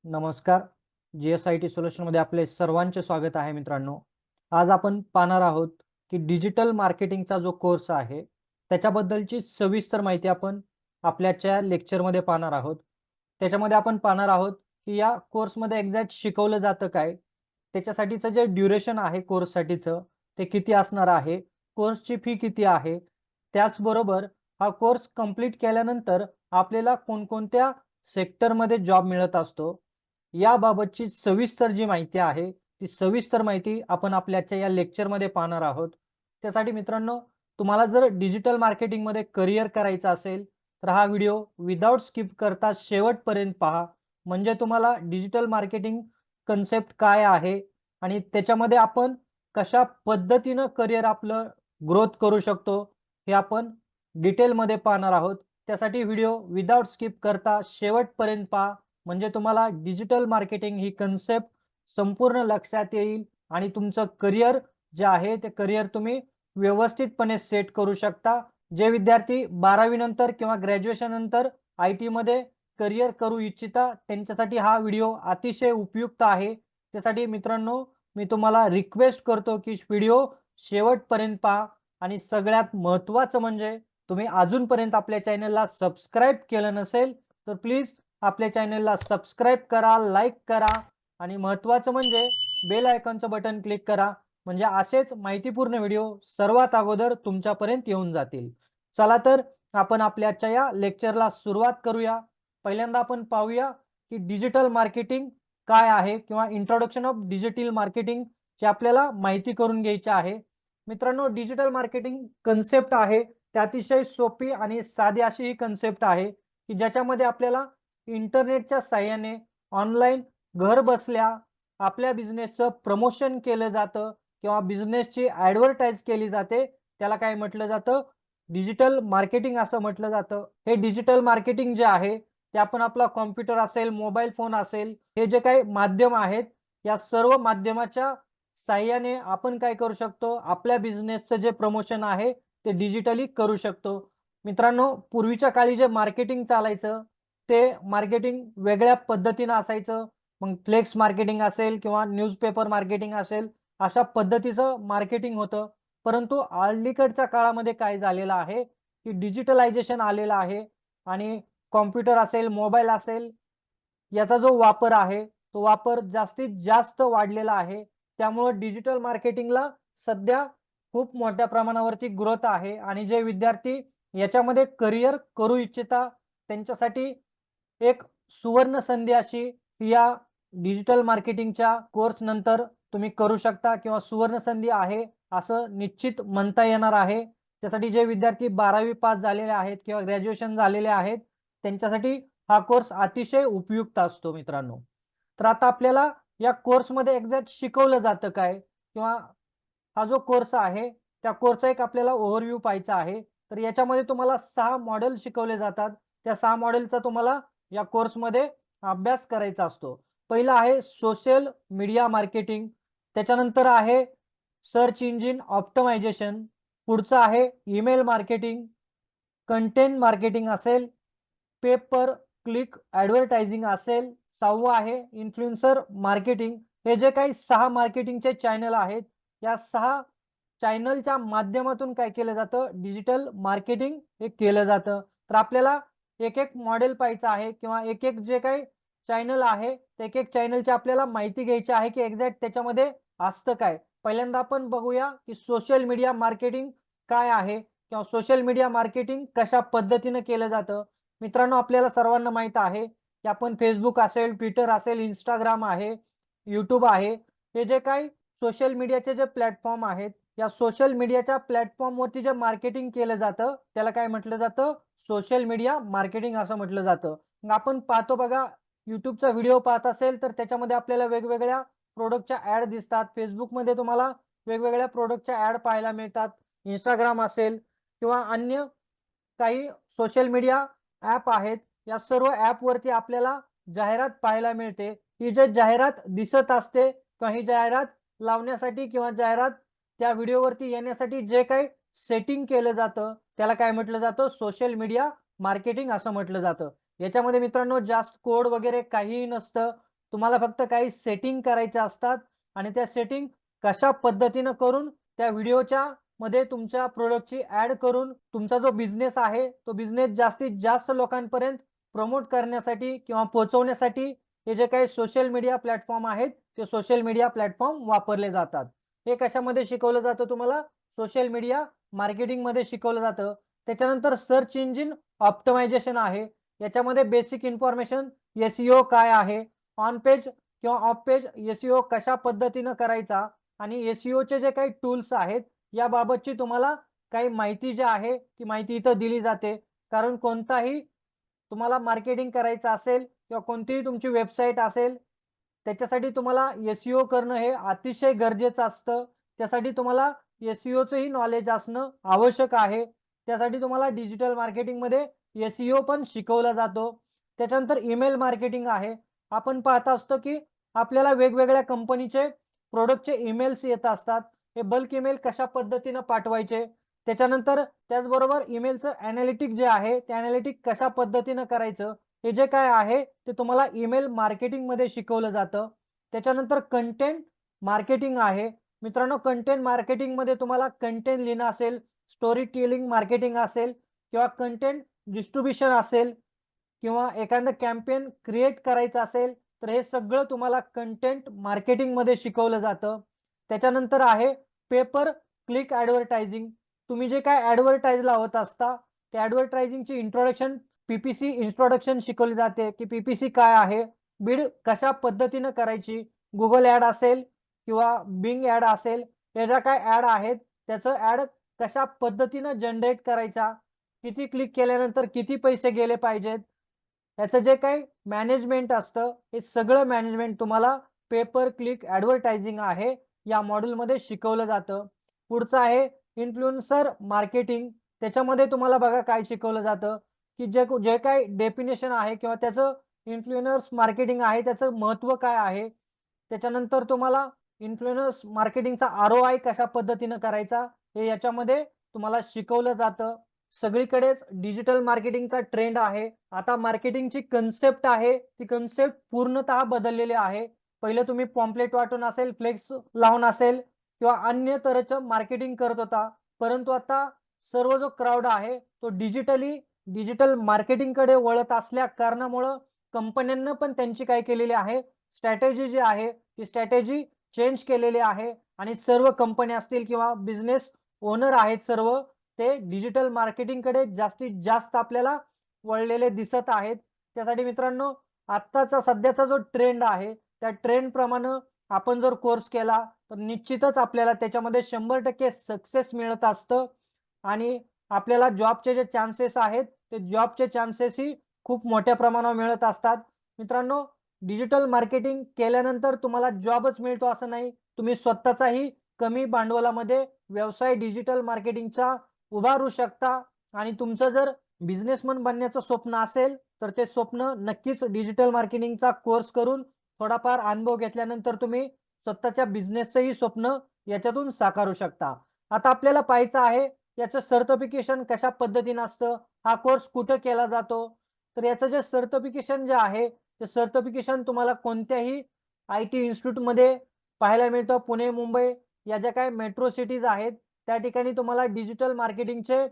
नमस्कार. GSIT सोल्युशनमध्ये आपले सर्वांचे स्वागत आहे मित्रांनो. आज आपण पाहणार आहोत की डिजिटल मार्केटिंगचा जो कोर्स आहे, त्याच्याबद्दलची सविस्तर माहिती आपण आपल्याच्या लेक्चरमध्ये पाहणार आहोत. त्याच्यामध्ये आपण पाहणार आहोत की या कोर्समध्ये एक्झॅक्ट शिकवलं जातं काय? त्याच्यासाठीचं जे ड्युरेशन आहे कोर्ससाठीचं, ते किती असणार आहे? कोर्सची फी किती आहे? त्याचबरोबर हा कोर्स कंप्लीट केल्यानंतर आपल्याला कोणकोणत्या सेक्टरमध्ये जॉब मिळत असतो, याबाबतची सविस्तर जी माहिती आहे, ती सविस्तर माहिती आपण आपल्याच्या या लेक्चरमध्ये पाहणार आहोत. त्यासाठी मित्रांनो, तुम्हाला जर डिजिटल मार्केटिंगमध्ये करियर करायचं असेल, तर हा व्हिडिओ विदाऊट स्किप करता शेवटपर्यंत पहा. म्हणजे तुम्हाला डिजिटल मार्केटिंग कन्सेप्ट काय आहे आणि त्याच्यामध्ये आपण कशा पद्धतीनं करियर आपलं ग्रोथ करू शकतो, हे आपण डिटेलमध्ये पाहणार आहोत. त्यासाठी व्हिडिओ विदाऊट स्किप करता शेवटपर्यंत पहा. म्हणजे तुम्हाला डिजिटल मार्केटिंग ही कन्सेप्ट संपूर्ण लक्षात येईल आणि तुमचं करियर जे आहे ते करियर तुम्ही व्यवस्थितपणे सेट करू शकता. जे विद्यार्थी 12वी नंतर किंवा ग्रॅज्युएशन नंतर आय-टीमध्ये करियर करू इच्छिता त्यांच्यासाठी हा व्हिडिओ अतिशय उपयुक्त आहे. त्यासाठी मित्रांनो, मी तुम्हाला रिक्वेस्ट करतो की व्हिडिओ शेवटपर्यंत पहा आणि सगळ्यात महत्त्वाचं म्हणजे तुम्ही अजूनपर्यंत आपल्या चॅनलला सबस्क्राईब केलं नसेल, तर प्लीज आपल्या चॅनलला सबस्क्राईब करा, लाईक करा आणि महत्त्वाचं म्हणजे बेल आयकॉनचं बटन क्लिक करा. म्हणजे असेच माहितीपूर्ण व्हिडिओ सर्वात अगोदर तुमच्यापर्यंत येऊन जातील. चला तर आपण आपल्याच्या या लेक्चरला सुरुवात करूया. पहिल्यांदा आपण पाहूया की डिजिटल मार्केटिंग काय आहे किंवा इंट्रोडक्शन ऑफ डिजिटल मार्केटिंग ची आपल्याला माहिती करून घ्यायची आहे. मित्रांनो, डिजिटल मार्केटिंग कन्सेप्ट आहे ती अतिशय सोपी आणि साधी अशी ही कन्सेप्ट आहे की ज्याच्यामध्ये आपल्याला इंटरनेटच्या साहाय्याने ऑनलाईन घर बसल्या आपल्या बिझनेसचं प्रमोशन केलं जातं किंवा बिझनेसची ॲडव्हर्टाइज केली जाते. त्याला काय म्हटलं जातं? डिजिटल मार्केटिंग असं म्हटलं जातं. हे डिजिटल मार्केटिंग जे आहे, ते आपण आपला कॉम्प्युटर असेल, मोबाईल फोन असेल, हे जे काही माध्यम आहेत, या सर्व माध्यमाच्या साहाय्याने आपण काय करू शकतो? आपल्या बिझनेसचं जे प्रमोशन आहे, ते डिजिटली करू शकतो. मित्रांनो, पूर्वीच्या काळी जे मार्केटिंग चालायचं, ते मार्केटिंग वेगळ्या पद्धतीनं असायचं. मग फ्लेक्स मार्केटिंग असेल किंवा न्यूजपेपर मार्केटिंग असेल, अशा पद्धतीचं मार्केटिंग होतं. परंतु अलीकडच्या काळामध्ये काय झालेलं आहे, की डिजिटलायझेशन आलेलं आहे आणि कॉम्प्युटर असेल, मोबाईल असेल, याचा जो वापर आहे, तो वापर जास्तीत जास्त वाढलेला आहे. त्यामुळं डिजिटल मार्केटिंगला सध्या खूप मोठ्या प्रमाणावरती ग्रोथ आहे आणि जे विद्यार्थी याच्यामध्ये करियर करू इच्छिता, त्यांच्यासाठी एक सुवर्ण संधी अशी या डिजिटल मार्केटिंगच्या कोर्स नंतर तुम्ही करू शकता किंवा सुवर्ण संधी आहे, असं निश्चित म्हणता येणार आहे. त्यासाठी जे विद्यार्थी 12वी पास झालेले आहेत किंवा ग्रॅज्युएशन झालेले आहेत, त्यांच्यासाठी हा कोर्स अतिशय उपयुक्त असतो मित्रांनो. तर आता आपल्याला या कोर्समध्ये एक्झॅक्ट शिकवलं जातं काय? किंवा हा जो कोर्स आहे, त्या कोर्सचा एक आपल्याला ओव्हरव्ह्यू पाहायचा आहे. तर याच्यामध्ये तुम्हाला 6 मॉडेल शिकवले जातात. त्या 6 मॉडेलचा तुम्हाला या कोर्समध्ये अभ्यास करायचा असतो. पहिलं आहे सोशल मीडिया मार्केटिंग, त्याच्यानंतर आहे सर्च इंजिन ऑप्टिमायझेशन, पुढचं आहे ईमेल मार्केटिंग, कंटेंट मार्केटिंग असेल, पेपर क्लिक ॲडव्हर्टायझिंग असेल, 6वं आहे इन्फ्लुएन्सर मार्केटिंग. हे जे काही 6 मार्केटिंगचे चॅनल आहेत, या 6 चॅनलच्या माध्यमातून काय केलं जातं, डिजिटल मार्केटिंग हे केलं जातं. तर आपल्याला एक-एक मॉडेल पाहायचं आहे किंवा एक-एक जे काही चॅनल आहे, एक-एक चॅनलची आपल्याला माहिती घ्यायची आहे, की एक्झॅक्ट त्याच्यामध्ये असतं काय? पहिल्यांदा आपण बघूया, की सोशल मीडिया मार्केटिंग काय आहे किंवा सोशल मीडिया मार्केटिंग कशा पद्धतीनं केलं जातं. मित्रांनो, आपल्याला सर्वांना माहीत आहे, की आपण Facebook असेल, Twitter असेल, Instagram आहे, YouTube आहे. हे जे काही सोशल मीडियाचे जे प्लॅटफॉर्म आहेत, या सोशल मीडियाच्या प्लॅटफॉर्मवरती जे मार्केटिंग केलं जातं, त्याला काय म्हटलं जातं? सोशल मीडिया मार्केटिंग असं म्हटलं जातं. मग आपण पाहतो बघा, YouTubeचा व्हिडिओ पाहत असेल, तर त्याच्यामध्ये आपल्याला वेगवेगळ्या प्रॉडक्टच्या ॲड दिसतात. Facebookमध्ये तुम्हाला वेगवेगळ्या प्रॉडक्टच्या ॲड पाहायला मिळतात. Instagram असेल किंवा अन्य काही सोशल मीडिया ॲप आहेत. या सर्व ॲपवरती आपल्याला जाहिरात पाहायला मिळते. ही जी जाहिरात दिसत असते किंवा ही जाहिरात लावण्यासाठी किंवा जाहिरात त्या व्हिडिओवरती येण्यासाठी जे काही सेटिंग केलं जातं, त्याला काय म्हटलं जातं? सोशल मीडिया मार्केटिंग असं म्हटलं जातं. याच्यामध्ये मित्रांनो जास्त कोड वगैरे काहीही नसतं. तुम्हाला फक्त काही सेटिंग करायच्या असतात आणि त्या सेटिंग कशा पद्धतीनं करून त्या व्हिडिओच्या मध्ये तुमच्या प्रॉडक्टची ॲड करून तुमचा जो बिझनेस आहे, तो बिझनेस जास्तीत जास्त लोकांपर्यंत प्रमोट करण्यासाठी किंवा पोहोचवण्यासाठी हे जे काही सोशल मीडिया प्लॅटफॉर्म आहेत, ते सोशल मीडिया प्लॅटफॉर्म वापरले जातात. हे कशामध्ये शिकवलं जातं तुम्हाला? सोशल मीडिया मार्केटिंगमध्ये शिकवलं जातं. त्याच्यानंतर सर्च इंजिन ऑप्टिमायझेशन आहे. याच्यामध्ये बेसिक इन्फॉर्मेशन एस-ई-ओ काय आहे? ऑन पेज किंवा ऑफ पेज एस-ई-ओ कशा पद्धतीनं करायचा आणि एस-ई-ओचे जे काही टूल्स आहेत, याबाबतची तुम्हाला काही माहिती जी आहे, ती माहिती इथं दिली जाते. कारण कोणताही तुम्हाला मार्केटिंग करायचं असेल किंवा कोणतीही तुमची वेबसाईट असेल, त्याच्यासाठी तुम्हाला एस-ई-ओ करणं हे अतिशय गरजेचं असतं. त्यासाठी तुम्हाला एस-ई-ओचंही नॉलेज असणं आवश्यक आहे. त्यासाठी तुम्हाला डिजिटल मार्केटिंगमध्ये एस-ई-ओ पण शिकवला जातो. त्याच्यानंतर ईमेल मार्केटिंग आहे. आपण पाहत असतो, की आपल्याला वेगवेगळ्या कंपनीचे प्रॉडक्टचे ईमेल्स येत असतात. हे बल्क ईमेल कशा पद्धतीनं पाठवायचे. त्याच्यानंतर त्याचबरोबर ईमेलचं एनालिटिक जे आहे, ते एनालिटिक कशा पद्धतीनं करायचं, हे जे काय आहे, ते तुम्हाला ईमेल मार्केटिंगमध्ये शिकवलं जातं. त्याच्यानंतर कंटेंट मार्केटिंग आहे. मित्रांनो, कंटेंट मार्केटिंगमध्ये तुम्हाला कंटेंट लिहिणं असेल, स्टोरी टेलिंग मार्केटिंग असेल किंवा कंटेंट डिस्ट्रिब्युशन असेल किंवा एखादं कॅम्पेन क्रिएट करायचं असेल, तर हे सगळं तुम्हाला कंटेंट मार्केटिंगमध्ये शिकवलं जातं. त्याच्यानंतर आहे पेपर क्लिक ॲडव्हर्टायझिंग. तुम्ही जे काही ॲडव्हर्टाइज लावत असता, त्या ॲडव्हर्टायझिंगची इंट्रोडक्शन पी-पी-सी इंट्रोडक्शन शिकवली जाते, की पी-पी-सी काय आहे? बीड कशा पद्धतीनं करायची? Google ॲड असेल किंवा Bing ॲड असेल, या ज्या काही ॲड आहेत, त्याचं ॲड कशा पद्धतीनं जनरेट करायचा? किती क्लिक केल्यानंतर किती पैसे गेले पाहिजेत? याचं जे काही मॅनेजमेंट असतं, हे सगळं मॅनेजमेंट तुम्हाला पेपर क्लिक ॲडव्हर्टायझिंग आहे, या मॉड्यूलमध्ये शिकवलं जातं. पुढचं आहे इन्फ्लुएन्सर मार्केटिंग. त्याच्यामध्ये तुम्हाला बघा काय शिकवलं जातं, की जे जे काही डेफिनेशन आहे किंवा त्याचं इन्फ्लुएन्स मार्केटिंग आहे, त्याचं महत्त्व काय आहे? त्याच्यानंतर तुम्हाला इन्फ्लुएन्स मार्केटिंगचा आर-ओ-आय कशा पद्धतीनं करायचा, हे याच्यामध्ये तुम्हाला शिकवलं जातं. सगळीकडेच डिजिटल मार्केटिंगचा ट्रेंड आहे. आता मार्केटिंगची कन्सेप्ट आहे, ती कन्सेप्ट पूर्णतः बदललेली आहे. पहिलं तुम्ही पॉम्पलेट वाटून असेल, फ्लेक्स लावून असेल किंवा अन्य तऱ्हेचं मार्केटिंग करत होता. परंतु आता सर्व जो क्राउड आहे, तो डिजिटल मार्केटिंगकडे वळत असल्या कारणामुळं कंपन्यांना पण त्यांची काय केलेली आहे, स्ट्रॅटेजी जी आहे, ती स्ट्रॅटेजी चेंज केलेली आहे आणि सर्व कंपन्या असतील किंवा बिझनेस ओनर आहेत सर्व, ते डिजिटल मार्केटिंगकडे जास्तीत जास्त आपल्याला वळलेले दिसत आहेत. त्यासाठी मित्रांनो, आत्ताचा सध्याचा जो ट्रेंड आहे, त्या ट्रेंडप्रमाणे आपण जर कोर्स केला, तर निश्चितच आपल्याला त्याच्यामध्ये 100% सक्सेस मिळत असतं आणि आपल्याला जॉबचे जे चान्सेस आहेत, ते जॉबचे चान्सेसही खूप मोठ्या प्रमाणावर मिळत असतात. मित्रांनो, डिजिटल मार्केटिंग केल्यानंतर तुम्हाला जॉबच मिळतो असं नाही. तुम्ही स्वतःचाही कमी भांडवलामध्ये व्यवसाय डिजिटल मार्केटिंगचा उभारू शकता आणि तुमचं जर बिझनेसमन बनण्याचं स्वप्न असेल, तर ते स्वप्न नक्कीच डिजिटल मार्केटिंगचा कोर्स करून थोडाफार अनुभव घेतल्यानंतर तुम्ही स्वतःच्या बिझनेसचंही स्वप्न याच्यातून साकारू शकता. आता आपल्याला पाहायचं आहे, याचं सर्टिफिकेशन कशा पद्धतीनं असतं, हा कोर्स कुठं केला जातो? तर याचं जे सर्टिफिकेशन जे आहे, ते सर्टिफिकेशन तुम्हाला कोणत्याही आय-टी इन्स्टिट्यूटमध्ये पाहायला मिळतं. पुणे, मुंबई या ज्या काही मेट्रो सिटीज आहेत, त्या ठिकाणी तुम्हाला डिजिटल मार्केटिंगचे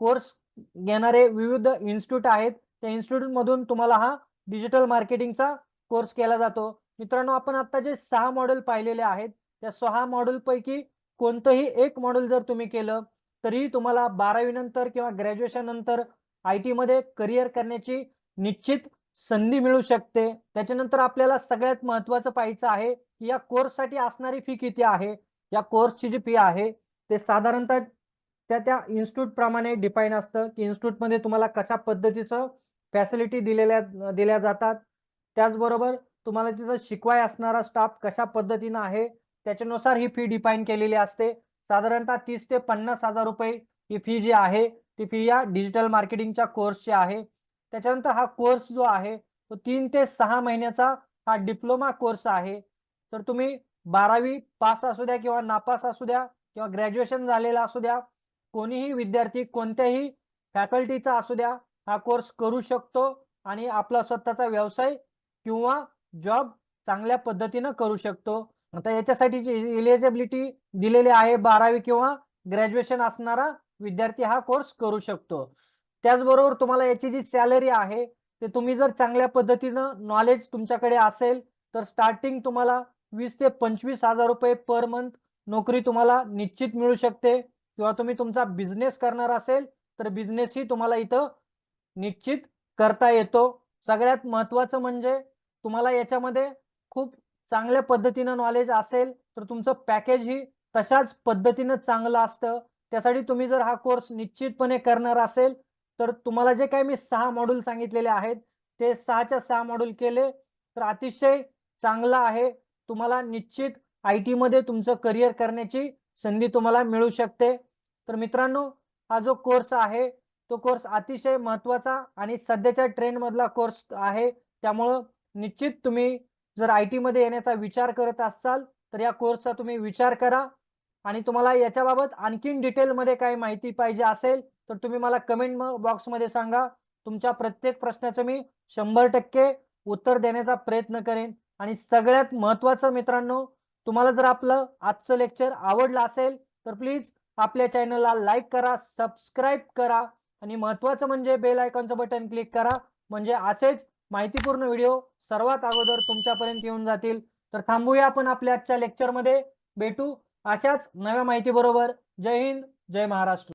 कोर्स घेणारे विविध इन्स्टिट्यूट आहेत. त्या इन्स्टिट्यूटमधून तुम्हाला हा डिजिटल मार्केटिंगचा कोर्स केला जातो. मित्रांनो, आपण आता जे 6 मॉडेल पाहिलेले आहेत, त्या 6 मॉडेलपैकी कोणतंही एक मॉडेल जर तुम्ही केलं, तरीही तुम्हाला 12वी नंतर किंवा ग्रॅज्युएशन नंतर आय-टीमध्ये करियर करण्याची निश्चित संधी मिळू शकते. त्याच्यानंतर आपल्याला सगळ्यात महत्त्वाचं पाहायचं आहे, की या कोर्ससाठी असणारी फी किती आहे? या कोर्सची जी फी आहे, ते साधारणतः त्या इन्स्टिट्यूटप्रमाणे डिफाईन असतं, की इन्स्टिट्यूटमध्ये तुम्हाला कशा पद्धतीचं फॅसिलिटी दिल्या जातात. त्याचबरोबर तुम्हाला तिथं शिकवाय असणारा स्टाफ कशा पद्धतीनं आहे, त्याच्यानुसार ही फी डिफाईन केलेली असते. साधारणतः 30,000 ते ₹50,000 ही फी जी आहे, ती फी या डिजिटल मार्केटिंगच्या कोर्सची आहे. त्याच्यानंतर हा कोर्स जो आहे, तो 3 ते 6 महिन्याचा हा डिप्लोमा कोर्स आहे. तर तुम्ही 12वी पास असू द्या किंवा नापास असू द्या किंवा ग्रॅज्युएशन झालेला असू द्या, कोणीही विद्यार्थी कोणत्याही फॅकल्टीचा असू द्या, हा कोर्स करू शकतो आणि आपला स्वतःचा व्यवसाय किंवा जॉब चांगल्या पद्धतीनं करू शकतो. आता याच्यासाठीची एलिजिबिलिटी दिलेली आहे 12वी किंवा ग्रॅज्युएशन असणारा विद्यार्थी हा कोर्स करू शकतो. त्याचबरोबर तुम्हाला याची जी सॅलरी आहे ते तुम्ही जर चांगल्या पद्धतीनं नॉलेज तुमच्याकडे असेल तर स्टार्टिंग तुम्हाला 20 ते 25,000 रुपये पर मंथ नोकरी तुम्हाला निश्चित मिळू शकते किंवा तुम्ही तुमचा बिझनेस करणार असेल तर बिझनेसही तुम्हाला इथं निश्चित करता येतो. सगळ्यात महत्त्वाचं म्हणजे तुम्हाला याच्यामध्ये खूप चांगल्या पद्धतीनं नॉलेज असेल तर तुमचं पॅकेजही तशाच पद्धतीनं चांगलं असतं. त्यासाठी तुम्ही जर हा कोर्स निश्चितपणे करणार असेल तर तुम्हाला जे काही मी 6 मॉड्यूल सांगितलेले आहेत ते 6च्या 6 मॉड्यूल केले तर अतिशय चांगलं आहे. तुम्हाला निश्चित आय-टीमध्ये तुमचं करियर करण्याची संधी तुम्हाला मिळू शकते. तर मित्रांनो, हा जो कोर्स आहे तो कोर्स अतिशय महत्त्वाचा आणि सध्याच्या ट्रेंडमधला कोर्स आहे. त्यामुळं निश्चित तुम्ही जर आय-टीमध्ये येण्याचा विचार करत असाल, तर या कोर्सचा तुम्ही विचार करा आणि तुम्हाला याच्याबाबत आणखीन डिटेलमध्ये काही माहिती पाहिजे असेल, तर तुम्ही मला कमेंट बॉक्समध्ये सांगा. तुमच्या प्रत्येक प्रश्नाचं मी 100% उत्तर देण्याचा प्रयत्न करेन आणि सगळ्यात महत्त्वाचं मित्रांनो, तुम्हाला जर आपलं आजचं लेक्चर आवडलं असेल, तर प्लीज आपल्या चॅनलला लाईक करा, सबस्क्राईब करा आणि महत्त्वाचं म्हणजे बेल आयकॉनचं बटन क्लिक करा. म्हणजे असेच माहितीपूर्ण व्हिडिओ सर्वात अगोदर तुमच्यापर्यंत येऊन जातील. तर थांबूया आपण आपल्या आजच्या लेक्चरमध्ये. भेटू अशाच नव्या माहितीबरोबर. जय हिंद, जय महाराष्ट्र.